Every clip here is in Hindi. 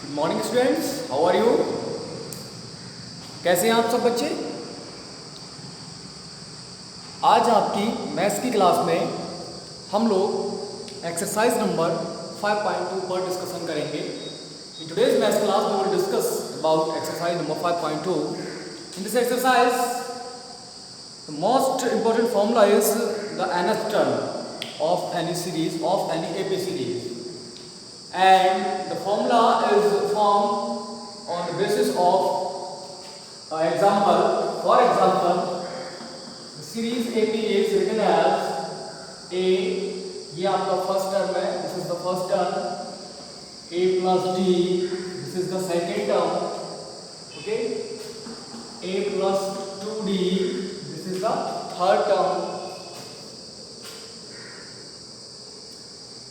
Good morning students, how are you. कैसे हैं आप सब बच्चे। आज आपकी मैथ्स की क्लास में हम लोग एक्सरसाइज नंबर 5.2 पर डिस्कशन करेंगे। In today's maths class we will discuss about exercise number 5.2। In this exercise the most important formula is the nth term of any series, of any AP series, and the formula is formed on the basis of example. For example, the series AP is written as A, ये आपका फर्स्ट टर्म है, this is the first term, A plus D, this is the second term, okay, A plus 2D, this is the third term,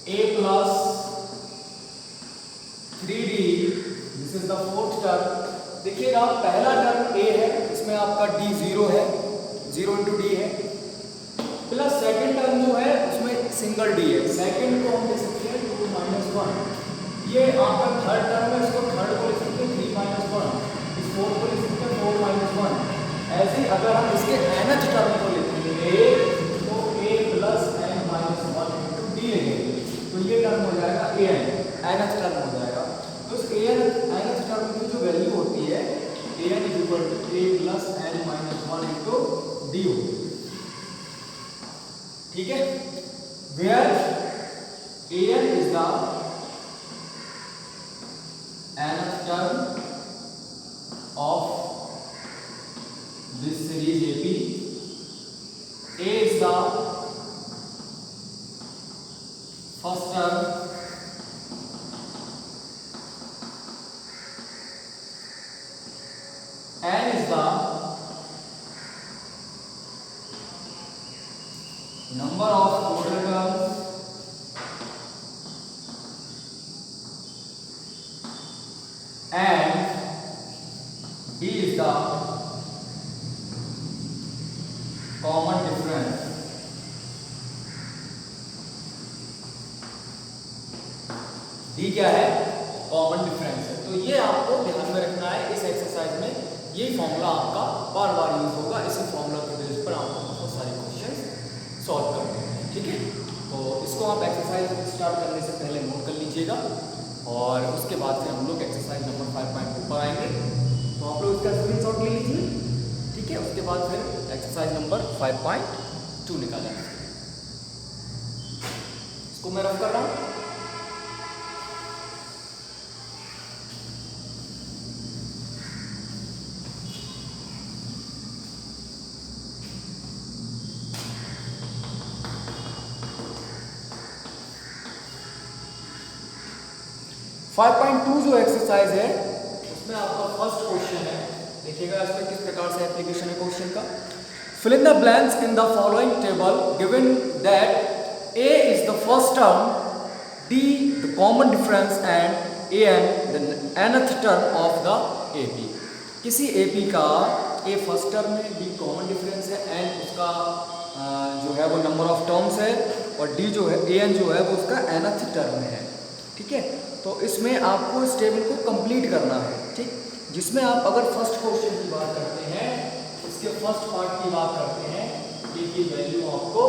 A plus 3D, this is the fourth term। देखिएगा पहला टर्म A है, इसमें आपका D 0 है, 0 इंटू D है, प्लस सेकंड टर्म जो है उसमें सिंगल D है। सेकंड को हम लिख सकते हैं 2 माइनस 1। ये आपका थर्ड टर्म है, इसको थर्ड को लिख सकते हैं 3 माइनस 1। इस फोर्थ को लिख सकते हैं 4 माइनस 1। ऐसे अगर हम इसके nth टर्म को लिखेंगे तो A plus n minus 1 into D लिखेंगे, तो ये टर्म हो जाएगा an, nth टर्म हो जाएगा। तो इस nth टर्म की जो वैल्यू होती है an is equal to A plus n minus 1 into D होगी, ठीक है। Where an is the nth term of this series AP, A is the first term, N is the number of total terms, and D is the common difference. D क्या है? कॉमन डिफरेंस है। तो ये आपको ध्यान में रखना है। इस एक्सरसाइज में ये फॉर्मूला आपका बार बार यूज होगा। इसी फॉर्मूला के बेस पर आपको बहुत सारे क्वेश्चंस सॉल्व करने हैं, ठीक है। तो इसको आप एक्सरसाइज स्टार्ट करने से पहले नोट कर लीजिएगा, और उसके बाद फिर हम लोग एक्सरसाइज नंबर 5.2 पर आएंगे। तो आप लोग इसका स्क्रीनशॉट ले लीजिए, ठीक है। उसके बाद फिर एक्सरसाइज नंबर 5.2 निकालेंगे। इसको मैं रफ कर रहा हूं। फाइव 5.2 जो एक्सरसाइज है उसमें आपका फर्स्ट क्वेश्चन है। देखिएगा इसमें किस प्रकार से एप्लीकेशन है क्वेश्चन का। Fill in the blanks in the following table given that A is the first term, D the common difference and an the nth term of the AP। किसी AP का A फर्स्ट टर्म है, D कॉमन डिफरेंस है, n उसका जो है वो नंबर ऑफ टर्म्स है, और D जो है an जो है वो उसका nth टर्म है, ठीक है। तो इसमें आपको इस टेबल को कंप्लीट करना है, ठीक। जिसमें आप अगर फर्स्ट क्वेश्चन की बात करते हैं, इसके फर्स्ट पार्ट की बात करते हैं, A की वैल्यू आपको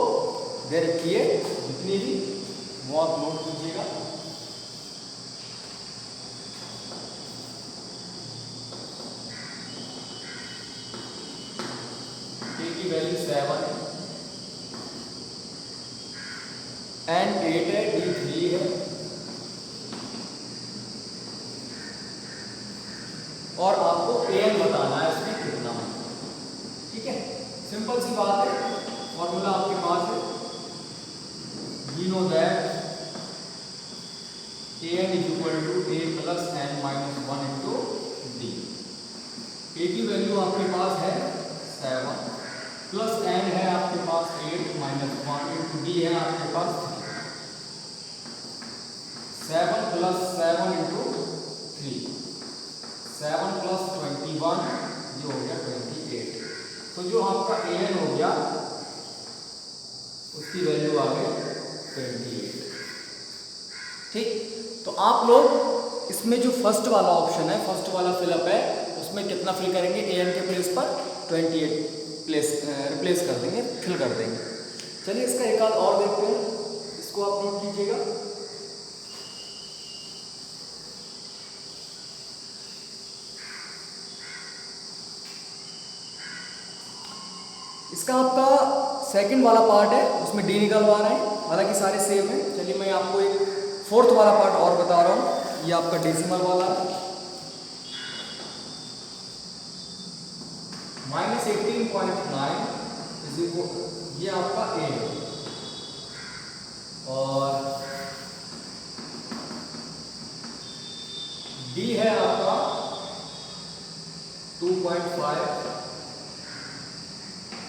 दे रखी है जितनी भी, वो आप नोट कीजिएगा। A की वैल्यू 7 है, N 8 है, D 3 है, और आपको an बताना है इसमें कितना है, ठीक है। सिंपल सी बात है, फॉर्मूला आपके पास है। We know that an is equal to A plus n minus 1 into D। A की वैल्यू आपके पास है 7, प्लस n है आपके पास 8 माइनस 1 इंटू D है आपके पास 3। 7 प्लस 7 इंटू 3, 7 प्लस 21, ये हो गया 28। तो जो आपका an हो गया उसकी वैल्यू आ गई 28, ठीक। तो आप लोग इसमें जो फर्स्ट वाला ऑप्शन है, फर्स्ट वाला फिलअप है, उसमें कितना फिल करेंगे, an के प्लेस पर 28 रिप्लेस कर देंगे, फिल कर देंगे। चलिए इसका एक आध और देखते हैं, इसको आप नोट कीजिएगा। इसका आपका सेकंड वाला पार्ट है, उसमें डी निकलवा रहे हैं, हालांकि सारे सेम है। चलिए मैं आपको एक फोर्थ वाला पार्ट और बता रहा हूँ, ये आपका डेसिमल वाला है। -18.9 इज इक्वल, ये आपका ए है, और डी है आपका 2.5,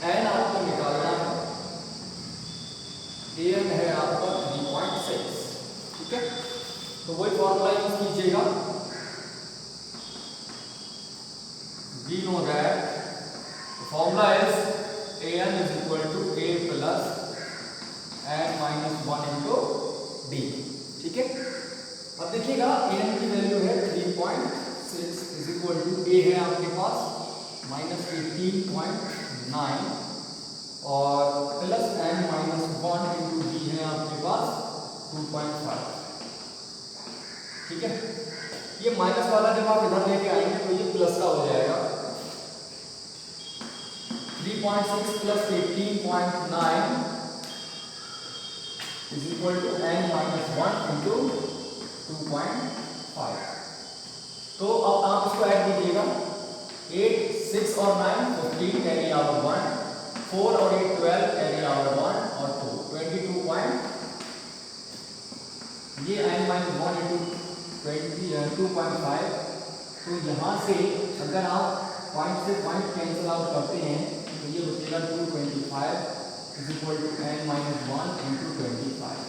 एन आपको निकालना है, एन है आपका 3.6। ठीक है, तो वही फॉर्मूला यूज कीजिएगा। We know that formula is an is equal to a plus n minus 1 into d। ठीक है, अब देखिएगा an की वैल्यू है 3.6 इज इक्वल टू a है आपके पास -18.9 और plus n minus 1 into d है आपके पास 2.5। ठीक है, ये माइनस वाला जब आप इधर लेके आएंगे तो ये प्लस का हो जाएगा। 3.6 plus 18.9 is equal to n minus 1 into 2.5। तो अब आप इसको ऐड कीजिएगा, 8, 6 और 9 15 कैरी आवर 1, 4 और 8 12 कैरी आवर 1 और 2 22. ये n minus 1 into 2.5। तो यहाँ से अगर आप पॉइंट से पॉइंट कैंसिल आउट करते हैं तो ये बचेगा 225 is equal to n minus 1 into 25।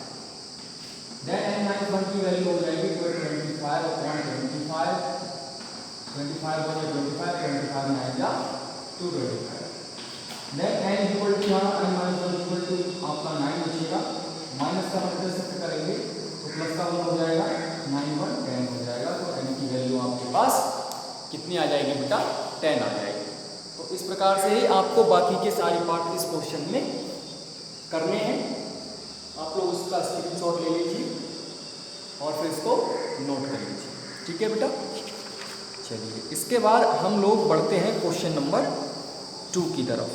Then n minus 1 की वैल्यू हो जाएगी 25 upon 25, 25 हो जाए 25, 25 में आएगा 225। देन n इक्वल टू यहाँ n minus 1 इक्वल टू आपका 9 बचेगा, माइनस का मतलब शिफ्ट करेंगे तो प्लस का 1 हो जाएगा, 9 1 10 हो जाएगा। तो n की वैल्यू आपके पास कितनी आ जाएगी बेटा, 10 आ जाएगी। तो इस प्रकार से ही आपको बाकी के सारे पार्ट इस क्वेश्चन में करने हैं। आप लोग उसका स्क्रीनशॉट ले लीजिए और फिर इसको नोट कर लीजिए। ठीक है बेटा, चलिए इसके बाद हम लोग बढ़ते हैं क्वेश्चन नंबर 2 की तरफ।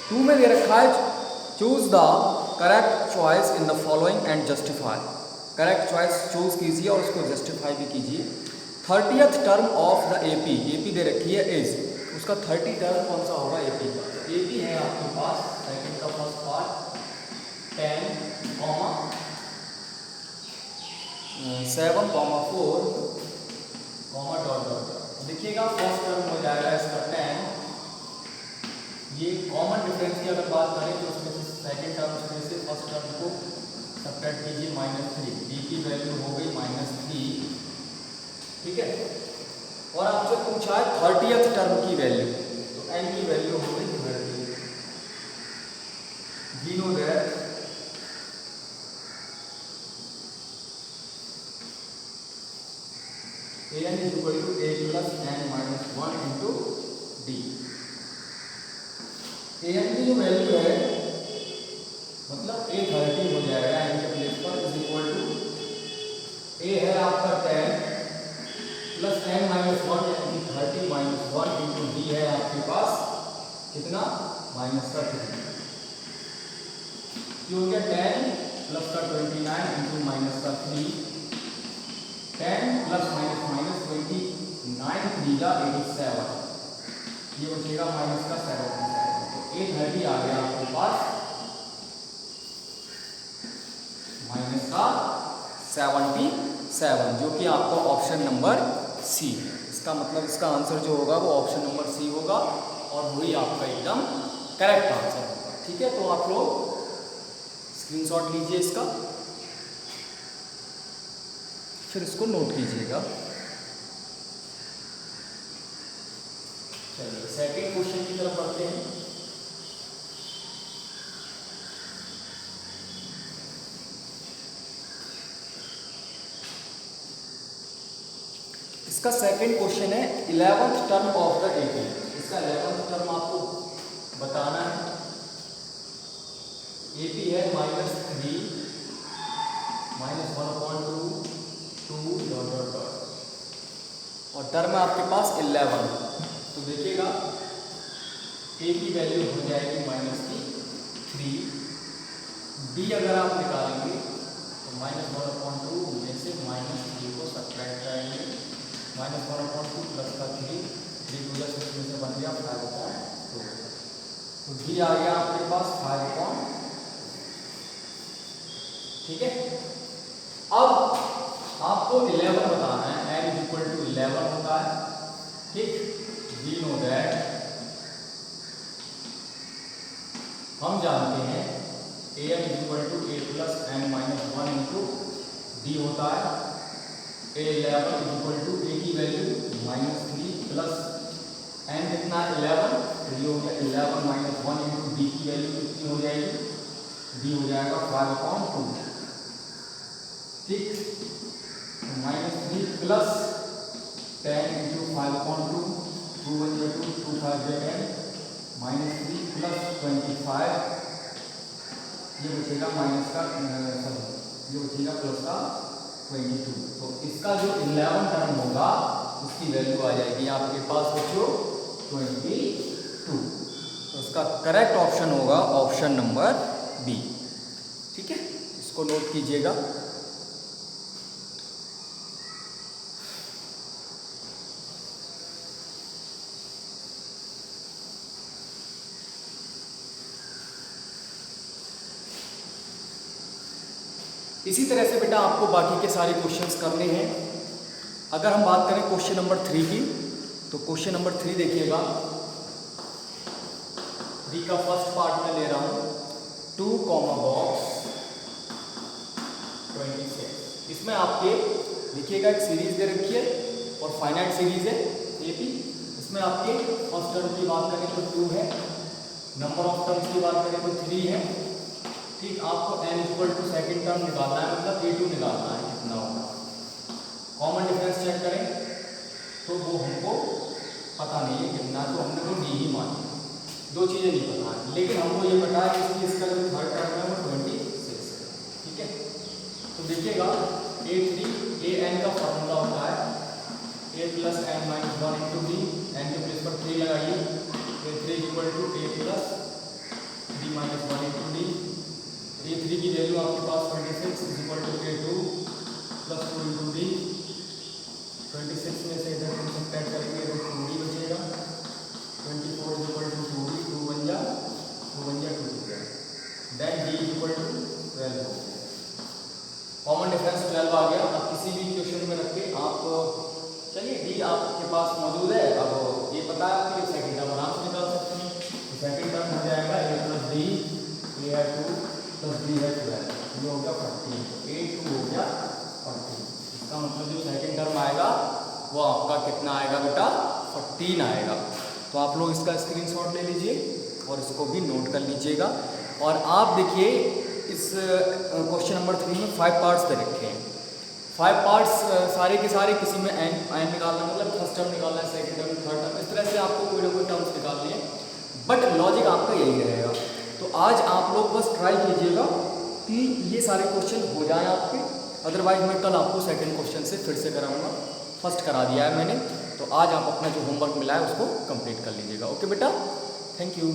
टू में दे रखा है choose the correct choice in the following and justify. Correct choice choose कीजिए और उसको जस्टिफाई भी कीजिए। 30th term of the AP, AP दे रखी है इज, उसका 30 टर्म कौन सा होगा एपी का। एपी है आपके पास सेकंड का फर्स्ट पार्ट 10, 7, 4, डॉट डॉट। देखिएगा फर्स्ट टर्म हो जाएगा इसका 10। ये कॉमन डिफरेंस की अगर बात करें तो उसमें से सेकंड टर्म में से फर्स्ट टर्म को सब्ट्रैक्ट कीजिए -3, डी की वैल्यू हो गई -3। ठीक है, और आपसे पूछा है 30th टर्म की वैल्यू, तो n की वैल्यू हो गई 30। We know that an is equal to a plus n minus 1 into d। an की जो वैल्यू है मतलब a30 हो जाएगा n के प्लेस पर, इज इक्वल टू a है आपका 10 प्लस n minus 1 यानी 30 minus 1 into d है आपके पास कितना -3। ये हो गया 10 प्लस का 29 into -3, 10 प्लस माइनस माइनस 29 3 जा 87, ये बचेगा माइनस का 77। तो 830 आ गया आपके पास माइनस का 77, जो कि आपका ऑप्शन नंबर सी है। इसका मतलब इसका आंसर जो होगा वो ऑप्शन नंबर सी होगा और वही आपका एकदम करेक्ट आंसर होगा। ठीक है, तो आप लोग स्क्रीनशॉट लीजिए इसका, फिर इसको नोट कीजिएगा। चलिए सेकेंड क्वेश्चन की तरफ बढ़ते हैं। इसका सेकेंड क्वेश्चन है 11th term of the AP. इसका 11th टर्म आपको बताना है। एपी है -3 -1/2 2 डॉट डॉट डॉट और टर्म है आपके पास 11। तो देखिएगा ए की वैल्यू हो जाएगी -3। डी अगर आप निकालेंगे तो -1/2 में से -3 को सब्ट्रैक्ट करेंगे। -1/2 प्लस का 3 में से बन गया 5/2। तो डी आ गया आपके पास 5। ठीक है। अब आपको 11 बताना है। n = 11 होता है। ठीक। वी नो दैट, हम जानते हैं an = a + n-1 into D होता है। a11 = a की वैल्यू -3 प्लस n कितना 11, तो ये हो गया 11 - 1 इंटू डी की वैल्यू कितनी हो जाएगी, डी हो जाएगा 5/2। ठीक। -3 प्लस 10 इंटू 5/2 2 1 2 2 5 10 -3 प्लस 25 ये बचेगा माइनस का ये बचेगा प्लस का 22। तो इसका जो 11 टर्म होगा उसकी वैल्यू आ जाएगी आपके पास बच्चों 22। तो उसका करेक्ट ऑप्शन होगा ऑप्शन नंबर बी। ठीक है, इसको नोट कीजिएगा। इसी तरह से बेटा आपको बाकी के सारे क्वेश्चंस करने हैं। अगर हम बात करें क्वेश्चन नंबर 3 की, तो क्वेश्चन नंबर 3 देखिएगा। 3 का फर्स्ट पार्ट में ले रहा हूँ 2 बॉक्स 26। इसमें आपके देखिएगा एक सीरीज दे रखी है और फाइनाइट सीरीज है एपी। इसमें आपके फर्स्ट टर्म की बात करें तो 2 है, नंबर ऑफ टर्म्स की बात करें तो 3 है। ठीक। आपको n = सेकेंड टर्म निकालना है, मतलब a2 निकालना है कितना होगा। कॉमन डिफरेंस चेक करें तो वो हमको पता नहीं है कितना, तो हमने वो डी ही मानी। दो चीज़ें नहीं पता है, लेकिन हमको ये पता है कि इसका जो थर्ड टर्म है वो 26 है। ठीक है। तो देखिएगा a3 an का फॉर्मूला होता है a + n-1 into D. n के प्लेस पर 3 लगाइए। a3 = a + 3 - 1 into D. a3 की वैल्यू आपके पास 26 = a2 + 2 इंटू डी। 26 में से इधर हम सब्ट्रैक्ट करेंगे तो 2d बचेगा। 24 = 2d 2 1 जा 2 2 देन d = 12। कॉमन डिफरेंस 12 आ गया। अब किसी भी क्वेश्चन में रख के आप चलिए d आपके पास मौजूद है। अब ये पता है आपके सेकंड टर्म आराम से निकाल सकते हैं। तो सेकंड टर्म हो जाएगा a + d a 2 + b है 12। ये हो गया 14। तो a2 हो गया 14। इसका मतलब जो सेकंड टर्म आएगा वो आपका कितना आएगा बेटा 14 आएगा। तो आप लोग इसका स्क्रीनशॉट ले लीजिए और इसको भी नोट कर लीजिएगा। और आप देखिए इस क्वेश्चन नंबर 3 में 5 पार्ट्स दे रखे हैं। 5 पार्ट्स सारे के सारे, किसी में n निकालना मतलब फर्स्ट टर्म निकालना है, सेकंड टर्म, थर्ड टर्म, इस तरह से आपको कोई ना कोई टर्म्स निकालनी है। बट लॉजिक आपका यही रहेगा। तो आज आप लोग बस ट्राई कीजिएगा कि ये सारे क्वेश्चन हो जाएं आपके। अदरवाइज मैं कल आपको सेकंड क्वेश्चन से फिर से कराऊंगा। फर्स्ट करा दिया है मैंने, तो आज आप अपना जो होमवर्क मिला है उसको कंप्लीट कर लीजिएगा। ओके बेटा, थैंक यू।